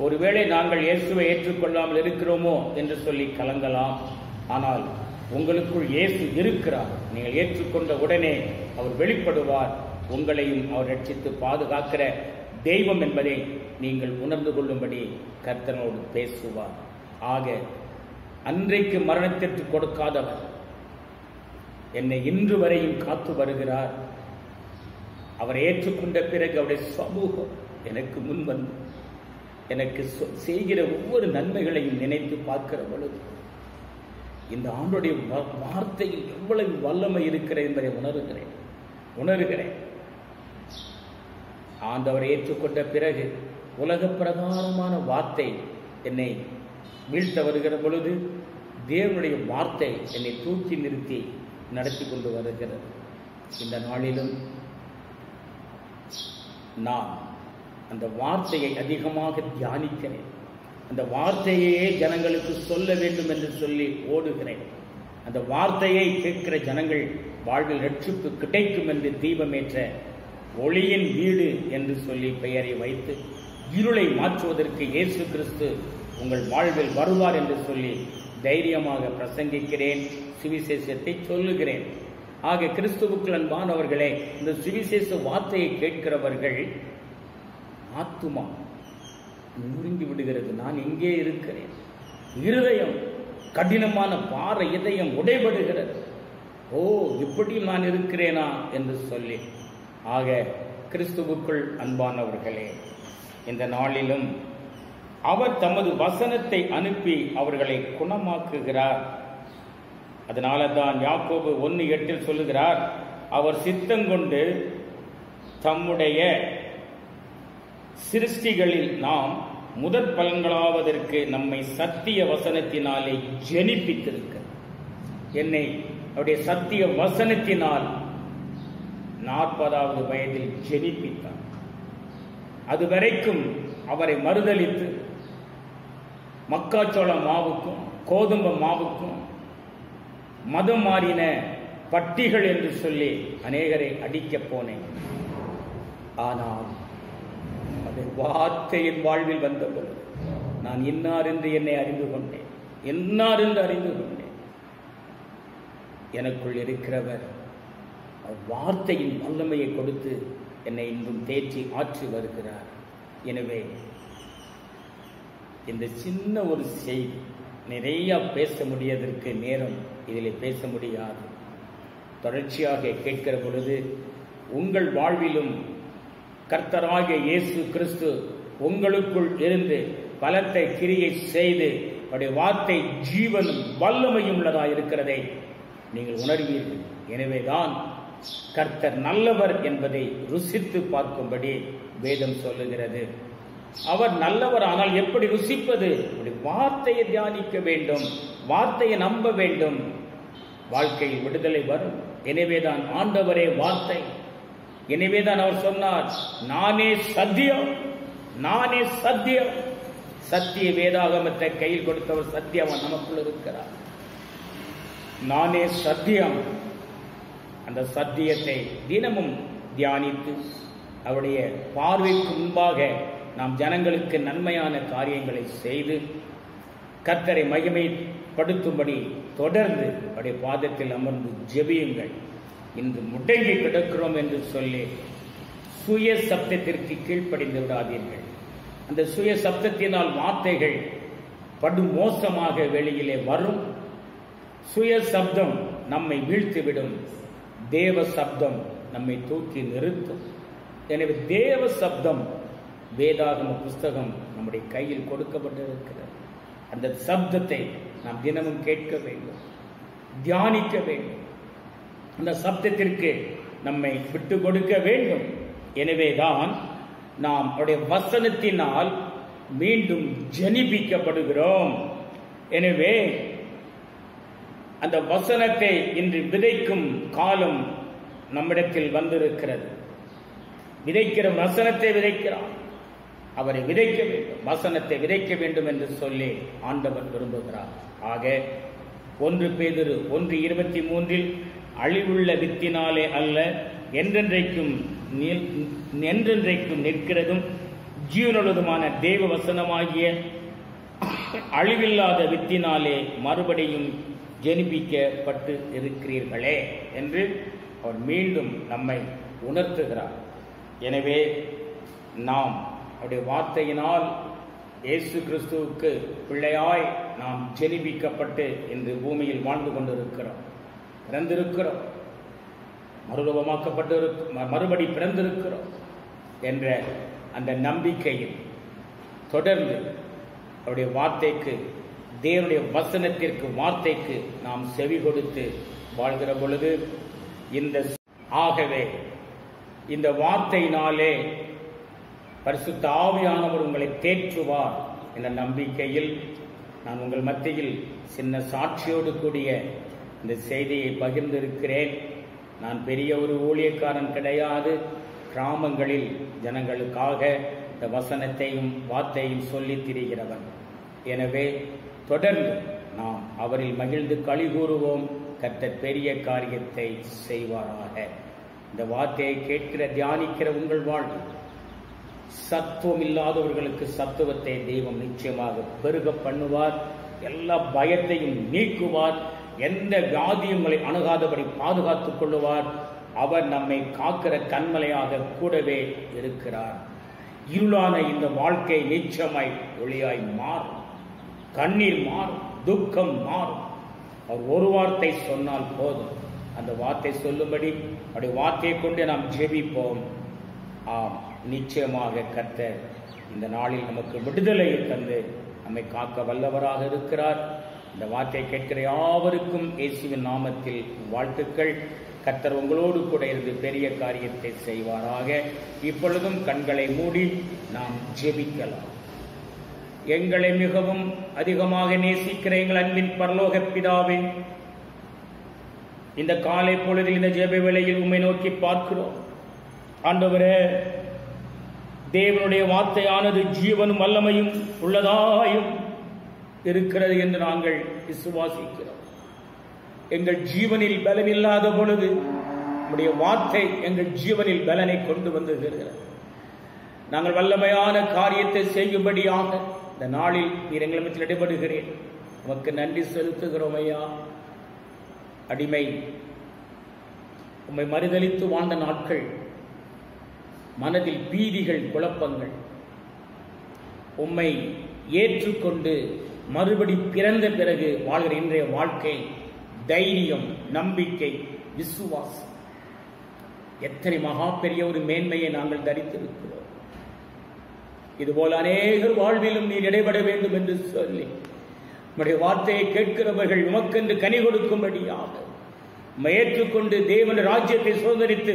ஒருவேளை நாங்கள் இயேசுவை ஏற்றுக்கொள்ளாமல் இருக்கிறோமோ என்று சொல்லி கலங்கலாம். ஆனால் உங்களுக்குள் இயேசு இருக்கிறார். நீங்கள் ஏற்றுக்கொண்ட உடனே அவர் வெளிப்படுவார். உங்களையும் அவர் ரட்சித்து பாதுகாக்கிற தெய்வம் என்பதை நீங்கள் உணர்ந்து கொள்ளும்படி கர்த்தனோடு பேசுவார். ஆக அன்றைக்கு மரணத்திற்கு கொடுக்காதவர் என்னை இன்று வரையும் காத்து வருகிறார். அவரை ஏற்றுக்கொண்ட பிறகு அவருடைய சமூகம் எனக்கு முன் வந்து எனக்கு செய்கிற ஒவ்வொரு நன்மைகளையும் நினைத்து பார்க்கிற பொழுது இந்த ஆண்டுடைய வார்த்தையில் எவ்வளவு வல்லமை இருக்கிறது என்பதை உணர்கிறேன். ஆண்டவரை ஏற்றுக்கொண்ட பிறகு உலக பிரகாரமான வார்த்தை என்னை வீழ்த்த வருகிற பொழுது தேவனுடைய வார்த்தை என்னை தூக்கி நிறுத்தி நடத்தி கொண்டு வருகிறது. இந்த நாளிலும் நான் அந்த வார்த்தையை அதிகமாக தியானிக்கிறேன். அந்த வார்த்தையே ஜனங்களுக்கு சொல்ல வேண்டும் என்று சொல்லி ஓடுகிறேன். அந்த வார்த்தையை கேட்கிற ஜனங்கள் வாழ்வில் ரட்சிப்பு கிடைக்கும் என்று தீபமேற்ற ஒளியின் வீடு என்று சொல்லி பெயரை வைத்து இருளை மாற்றுவதற்கு இயேசு கிறிஸ்து உங்கள் வாழ்வில் வருவார் என்று சொல்லி தைரியமாக பிரசங்கிக்கிறேன். சுவிசேஷத்தை சொல்லுகிறேன். ஆக கிறிஸ்துவுக்குள் அன்பானவர்களே, இந்த சுவிசேஷ வார்த்தையை கேட்கிறவர்கள் ஆத்துமா நொறுங்கி விடுகிறது. நான் எங்கே இருக்கிறேன்? இருதயம் கடினமான பாறை இதயம் உடைபடுகிறது. ஓ, இப்படி நான் இருக்கிறேனா என்று சொல்லி. ஆக கிறிஸ்துவுக்குள் அன்பானவர்களே, இந்த நாளிலும் அவர் தமது வசனத்தை அனுப்பி அவர்களை குணமாக்குகிறார். அதனால தான் யாக்கோபு 1:8 சொல்லுகிறார், அவர் சித்தங்கொண்டு தம்முடைய சிருஷ்டிகளில் நாம் முதற் பலன்களாவதற்கு நம்மை சத்திய வசனத்தினாலே ஜெனிப்பித்திருக்க. என்னை அவருடைய சத்திய வசனத்தினால் 40வது வயதில் ஜெனிப்பித்தார். அதுவரைக்கும் அவரை மறுதலித்து மக்காச்சோள மாவுக்கும் கோதுமை மாவுக்கும் மதம் மாறின பட்டிகள் என்று சொல்லி அநேகரை அடிக்கப் போனேன். ஆனால் அது வார்த்தையின் வாழ்வில் வந்தபோது நான் இன்னார் என்று என்னை அறிந்து கொண்டேன். இன்னார் என்று அறிந்து கொண்டேன். எனக்குள் இருக்கிறவர் வார்த்தையின் வல்லமையை கொடுத்து என்னை இன்றும் தேற்றி ஆற்றி வருகிறார். எனவே இந்த சின்ன ஒரு செய்தி நிறைய பேச முடியதற்கு நேரம் இதில் பேச முடியாது. தொடர்ச்சியாக கேட்கிற பொழுது உங்கள் வாழ்விலும் கர்த்தராகிய இயேசு கிறிஸ்து உங்களுக்குள் இருந்து பலத்தை கிரியை செய்து அவருடைய வார்த்தை ஜீவனும் வல்லமையும் உள்ளதாக இருக்கிறதை நீங்கள் உணர்வீர்கள். எனவேதான் கர்த்தர் நல்லவர் என்பதை ருசித்து பார்க்கும்படி வேதம் சொல்லுகிறது. அவர் நல்லவர், ஆனால் எப்படி ருசிப்பது? வார்த்தையை தியானிக்க வேண்டும், வார்த்தையை நம்ப வேண்டும், வாழ்க்கையில் விடுதலை வரும். எனவேதான் ஆண்டவரே வார்த்தை. எனவேதான் அவர் சொன்னார், நானே சத்தியம், நானே சத்தியம். சத்திய வேதாகமத்தை கையில் கொடுத்தவர் சத்தியம் நமக்குள் இருக்கிறார். நானே சத்தியம். அந்த சத்தியத்தை தினமும் தியானித்து அவருடைய பார்வைக்கு முன்பாக நாம் ஜனங்களுக்கு நன்மையான காரியங்களை செய்து கர்த்தரை மகிமைப்படுத்தும்படி தொடர்ந்து அவருடைய பாதத்தில் அமர்ந்து ஜெபியுங்கள். இன்று முடங்கி கிடக்கிறோம் என்று சொல்லி சுய சப்தத்திற்கு கீழ்ப்படிந்து விடாதீர்கள். அந்த சுய சப்தத்தினால் வார்த்தைகள் படு மோசமாக வெளியிலே வரும். சுய சப்தம் நம்மை வீழ்த்திவிடும், தேவ சப்தம் நம்மை தூக்கி நிறுத்தும். எனவே தேவ சப்தம், வேதாகம புஸ்தகம் நம்முடைய கையில் கொடுக்கப்பட்டிருக்கிறது. அந்த சப்தத்தை நாம் தினமும் கேட்க வேண்டும், தியானிக்க வேண்டும், அந்த சப்தத்திற்கு நம்மை விட்டு கொடுக்க வேண்டும். எனவேதான் நாம் அவருடைய வசனத்தினால் மீண்டும் ஜனிப்பிக்கப்படுகிறோம். எனவே அந்த வசனத்தை இன்று விதைக்கும் காலம் நம்மிடத்தில் வந்திருக்கிறது. விதைக்கிற வசனத்தை விதைக்கிறார். அவரை விதைக்க வேண்டும், வசனத்தை விதைக்க வேண்டும் என்று சொல்லி ஆண்டவர் விரும்புகிறார். ஆக 1 பேதுரு 1:23 அழிவுள்ள வித்தினாலே அல்ல, என்றென்றைக்கும் நிற்கிறதும் ஜீவனுள்ளதுமான தேவ வசனமாகிய அழிவில்லாத வித்தினாலே மறுபடியும் ஜெனிப்பிக்கப்பட்டு இருக்கிறீர்களே என்று அவர் மீண்டும் நம்மை உணர்த்துகிறார். எனவே நாம் அவருடைய வார்த்தையினால் இயேசு கிறிஸ்துவுக்கு பிள்ளையாய் நாம் ஜெனிப்பிக்கப்பட்டு இன்று பூமியில் வாழ்ந்து கொண்டிருக்கிறோம், பிறந்திருக்கிறோம், மறுரூபமாக்கப்பட்டு மறுபடி பிறந்திருக்கிறோம் என்ற அந்த நம்பிக்கையில் தொடர்ந்து அவருடைய வார்த்தைக்கு, தேவனுடைய வசனத்திற்கு, வார்த்தைக்கு நாம் செவி கொடுத்து வாழ்கிற பொழுது ஆகவே இந்த வார்த்தையினாலே பரிசுத்த ஆவியானவர் உங்களை தேற்றுவார் என்ற நம்பிக்கையில் நான் உங்கள் மத்தியில் சின்ன சாட்சியோடு கூடிய இந்த செய்தியை பகிர்ந்திருக்கிறேன். நான் பெரிய ஒரு ஊழியக்காரன் கிடையாது. கிராமங்களில் ஜனங்களுக்காக இந்த வசனத்தையும் வார்த்தையும் சொல்லித் திரிகிறவன். எனவே தொடர்ந்து நாம் அவரில் மகிழ்ந்து களி கூறுவோம். கர்த்தர் பெரிய காரியத்தை செய்வாராக. இந்த வார்த்தையை கேட்கிற, தியானிக்கிற உங்கள் வாழ்வு சத்துவம் இல்லாதவர்களுக்கு சத்துவத்தை தெய்வம் நிச்சயமாக பெருக பண்ணுவார். எல்லா பயத்தையும் நீக்குவார். எந்த வியாதியும் உங்களை அணுகாதபடி பாதுகாத்துக் கொள்ளுவார். அவர் நம்மை காக்கிற கண்மலையாக கூடவே இருக்கிறார். இருளான இந்த வாழ்க்கை நிச்சயமாய் ஒளியாய் மாறும். கண்ணீர் மாறும், துக்கம் மாறும். அவர் ஒரு வார்த்தை சொன்னால் போதும். அந்த வார்த்தை சொல்லும்படி அவருடைய வார்த்தையை கொண்டு நாம் ஜெபிப்போம். ஆம், நிச்சயமாக கர்த்தர் இந்த நாளில் நமக்கு விடுதலையை தந்து நம்மை காக்க வல்லவராக இருக்கிறார். இந்த வார்த்தையை கேட்கிற யாவருக்கும் இயேசுவின் நாமத்தில் வாழ்த்துக்கள். கர்த்தர் உங்களோடு கூட இருந்து பெரிய காரியத்தை செய்வாராக. இப்பொழுதும் கண்களை மூடி நாம் ஜெபிக்கலாம். எங்களை மிகவும் அதிகமாக நேசிக்கிற எங்கள் அன்பின் பரலோக பிதாவே, இந்த காலை பொழுதில் இந்த ஜெப வேளையில் உம்மை நோக்கி பார்க்கிறோம். ஆண்டவரே, தேவனுடைய வார்த்தையானது ஜீவனும் வல்லமையும் உள்ளதாயும் இருக்கிறது என்று நாங்கள் விசுவாசிக்கிறோம். எங்கள் ஜீவனில் பலன் இல்லாத பொழுது நம்முடைய வார்த்தை எங்கள் ஜீவனில் பலனை கொண்டு வந்துகிறது. நாங்கள் வல்லமையான காரியத்தை செய்யும்படியாக இந்த நாளில் நீர் எங்களிடத்தில் இடைபடுகிறேன். உமக்கு நன்றி செலுத்துகிறோம் ஐயா. அடிமை உம்மை மறுதலித்து வாழ்ந்த நாட்கள், மனதில் பீதிகள், குழப்பங்கள், உம்மை ஏற்றுக்கொண்டு மறுபடி பிறந்த பிறகு வாழ்கிற இன்றைய வாழ்க்கை, தைரியம், நம்பிக்கை, விசுவாசம், எத்தனை மகா பெரிய ஒரு மேன்மையை நாங்கள் தரித்திருக்கிறோம். இதுபோல அநேகர் வாழ்விலும் நீர் இடைபட வேண்டும் என்று சொல்லி உம்முடைய வார்த்தையை கேட்கிறவர்கள் உமக்கென்று கனி கொடுக்கும்படியாக ஏற்றுக்கொண்டு தேவன் ராஜ்யத்தை சுதந்திரித்து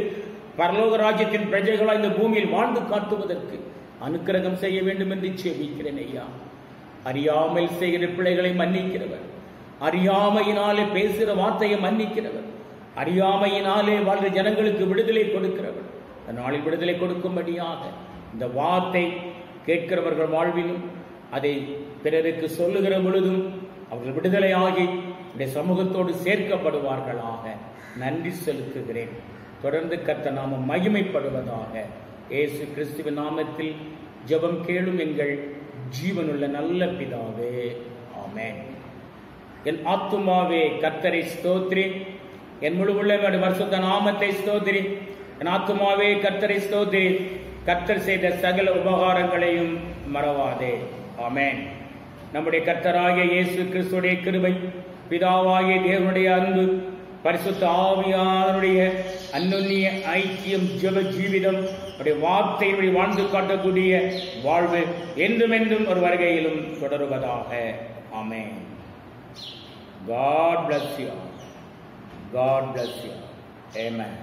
பரலோக ராஜ்யத்தின் பிரஜைகளாய் இந்த பூமியில் வாழ்ந்து காட்டுவதற்கு அனுக்கிரகம் செய்ய வேண்டும் என்று ஜெபிக்கிறேன் ஐயா. அறியாமல் செய்கிற பிள்ளைகளை மன்னிக்கிறவர், அறியாமையினாலே பேசுகிற வார்த்தையை மன்னிக்கிறவர், அறியாமையினாலே வாழ்ற ஜனங்களுக்கு விடுதலை கொடுக்கிறவர். இந்த நாளில் விடுதலை கொடுக்கும்படியாக இந்த வார்த்தை கேட்கிறவர்கள் வாழ்விலும் அதை பிறருக்கு சொல்லுகிற பொழுதும் அவர்கள் விடுதலையாகி இந்த சமூகத்தோடு சேர்க்கப்படுவார்களாக. நன்றி செலுத்துகிறேன். தொடர்ந்து கர்த்தர் நாமம் மகிமைப்படுவதாக. இயேசு கிறிஸ்துவின் நாமத்தில் ஜெபம் கேளும் எங்கள் ஜீவனுள்ள நல்ல பிதாவே, ஆமென். என் ஆத்துமாவே கர்த்தரை ஸ்தோத்திரி, என் முழு உள்ளமே பரிசுத்த நாமத்தை ஸ்தோத்திரி. என் ஆத்துமாவே கர்த்தரை ஸ்தோத்திரி, கர்த்தர் செய்த சகல உபகாரங்களையும் மறவாதே. ஆமென். நம்முடைய கர்த்தராகிய இயேசு கிறிஸ்துடைய கிருபை, பிதாவாகிய தேவனுடைய அன்பு, பரிசுத்த ஆவியானவருடைய அன்னுன்னிய ஐக்கியம், ஜெப ஜீவிதம், வார்த்தையை வாழ்ந்து காட்டக்கூடிய வாழ்வு என்றும் என்றும் ஒரு வருகையிலும் தொடருவதாக. ஆமென். God bless you. God bless you. Amen.